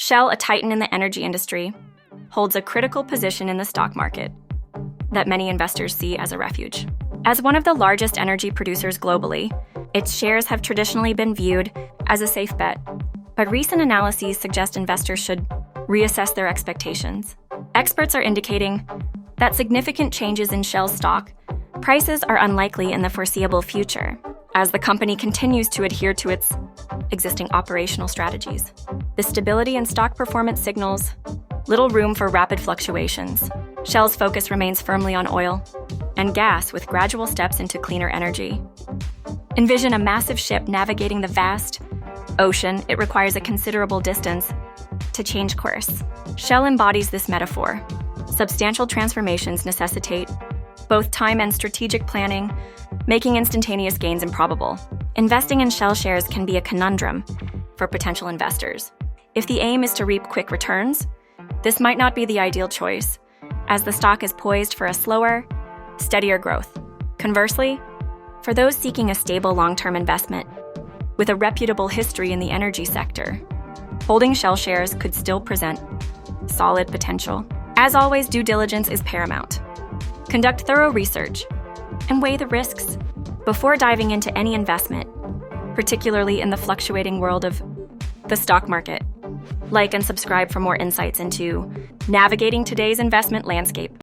Shell, a titan in the energy industry, holds a critical position in the stock market that many investors see as a refuge. As one of the largest energy producers globally, its shares have traditionally been viewed as a safe bet, but recent analyses suggest investors should reassess their expectations. Experts are indicating that significant changes in Shell's stock prices are unlikely in the foreseeable future, as the company continues to adhere to its existing operational strategies. The stability in stock performance signals little room for rapid fluctuations. Shell's focus remains firmly on oil and gas, with gradual steps into cleaner energy. Envision a massive ship navigating the vast ocean. It requires a considerable distance to change course. Shell embodies this metaphor. Substantial transformations necessitate both time and strategic planning, making instantaneous gains improbable. Investing in Shell shares can be a conundrum for potential investors. If the aim is to reap quick returns, this might not be the ideal choice, as the stock is poised for a slower, steadier growth. Conversely, for those seeking a stable long-term investment with a reputable history in the energy sector, holding Shell shares could still present solid potential. As always, due diligence is paramount. Conduct thorough research and weigh the risks before diving into any investment, particularly in the fluctuating world of the stock market. Like and subscribe for more insights into navigating today's investment landscape.